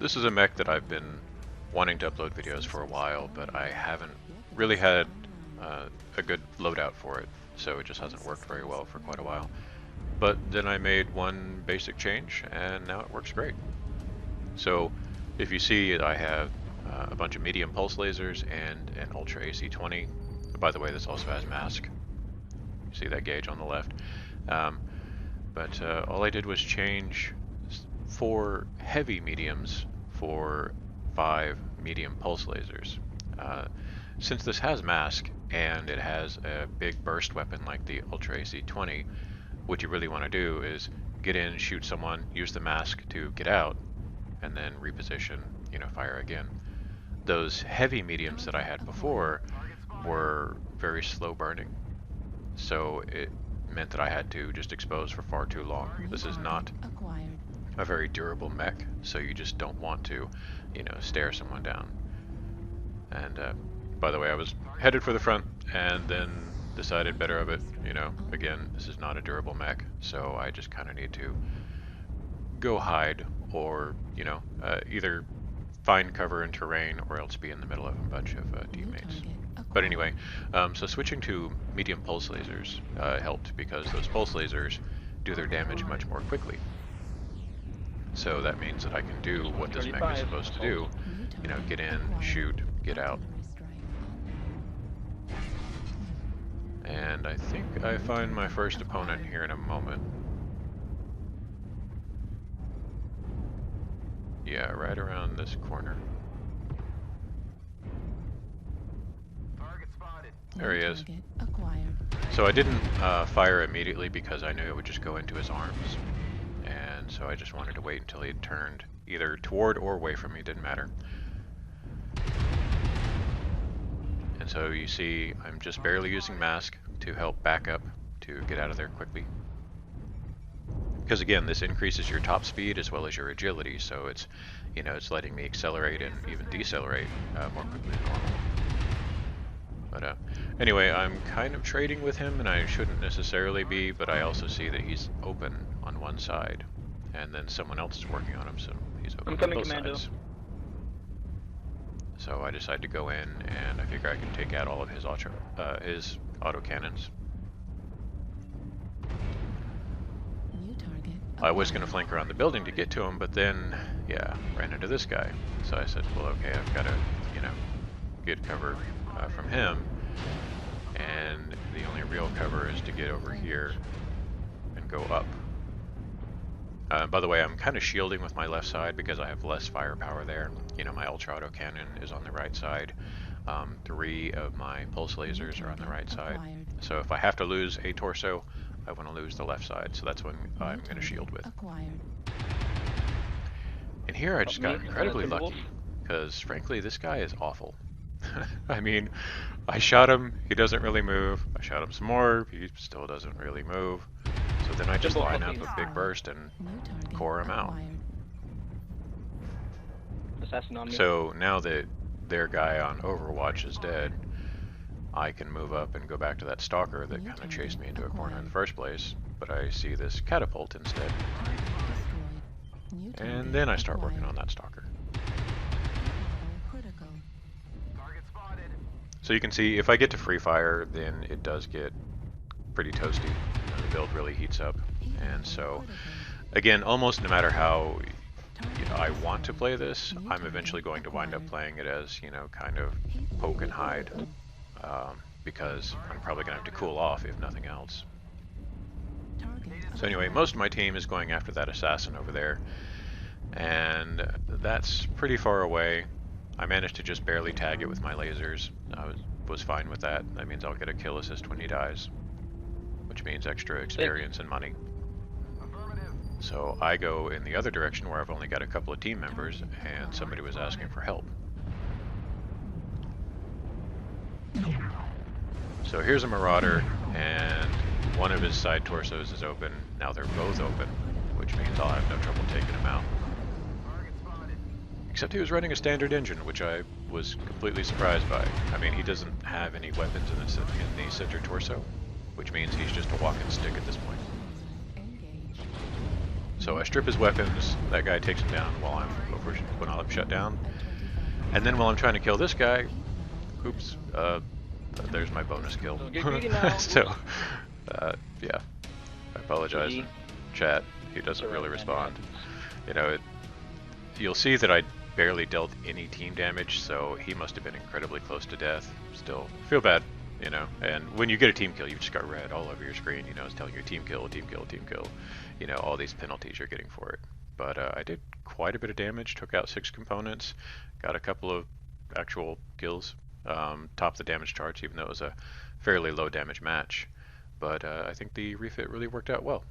this is a mech that I've been wanting to upload videos for a while, but I haven't really had a good loadout for it, so it just hasn't worked very well for quite a while. But then I made one basic change, and now it works great. So if you see, I have a bunch of medium pulse lasers and an Ultra AC-20. By the way, this also has mask. You see that gauge on the left. But all I did was change 4 heavy mediums for 5 medium pulse lasers. Since this has mask and it has a big burst weapon like the Ultra AC-20, what you really want to do is get in, shoot someone, use the mask to get out, and then reposition, fire again. Those heavy mediums that I had before were very slow burning, so it meant that I had to just expose for far too long. This is not a very durable mech, so you just don't want to, stare someone down. And by the way, I was headed for the front and then decided better of it, again, this is not a durable mech, so I just kind of need to go hide or, either find cover in terrain or else be in the middle of a bunch of teammates. But anyway, so switching to medium pulse lasers helped because those pulse lasers do their damage much more quickly. So that means that I can do what this mech is supposed to do, get in, shoot, get out. And I think I find my first opponent here in a moment. Yeah, right around this corner. There he is. So I didn't fire immediately because I knew it would just go into his arms. And so I just wanted to wait until he had turned either toward or away from me, didn't matter. And so you see I'm just barely using mask to help back up to get out of there quickly. Because again, this increases your top speed as well as your agility, so it's, it's letting me accelerate and even decelerate more quickly than normal. But anyway, I'm kind of trading with him, and I shouldn't necessarily be, but I also see that he's open on one side, and then someone else is working on him, so he's open on both sides. So I decide to go in, and I figure I can take out all of his autocannons. I was going to flank around the building to get to him, but then, yeah, ran into this guy. So I said, well, okay, I've got to, get cover from him, and the only real cover is to get over here and go up. By the way, I'm kind of shielding with my left side because I have less firepower there. My ultra auto cannon is on the right side. 3 of my pulse lasers are on the right side. So if I have to lose a torso, I want to lose the left side, so that's what I'm going to shield with. And here I just got incredibly lucky, because frankly this guy is awful. I mean, I shot him, he doesn't really move. I shot him some more, he still doesn't really move. So then I just line up a big burst and core him out. So now that their guy on Overwatch is dead, I can move up and go back to that stalker that kind of chased me into a corner in the first place, but I see this catapult instead. And then I start working on that stalker. So you can see if I get to free fire, then it does get pretty toasty. The build really heats up. And so, again, almost no matter how I want to play this, I'm eventually going to wind up playing it as, kind of poke and hide. Because I'm probably going to have to cool off if nothing else. So anyway, most of my team is going after that assassin over there, and that's pretty far away. I managed to just barely tag it with my lasers. I was fine with that. That means I'll get a kill assist when he dies, which means extra experience and money. So I go in the other direction where I've only got a couple of team members, and somebody was asking for help. So here's a Marauder, and one of his side torsos is open. Now they're both open, which means I'll have no trouble taking him out. Except he was running a standard engine, which I was completely surprised by. I mean, he doesn't have any weapons in the center torso, which means he's just a walking stick at this point. So I strip his weapons, that guy takes him down while I'm shut down. And then while I'm trying to kill this guy, oops, there's my bonus kill. Don't get greedy now. So, yeah, I apologize. GG. Chat, he doesn't Alright, really man, respond. yeah. You know, you'll see that I barely dealt any team damage, so he must have been incredibly close to death. Still, feel bad, you know. And when you get a team kill, you've just got red all over your screen, you know, it's telling you team kill, team kill, team kill. You know, all these penalties you're getting for it. But I did quite a bit of damage, took out 6 components, got a couple of actual kills, topped the damage charts, even though it was a fairly low damage match. But I think the refit really worked out well.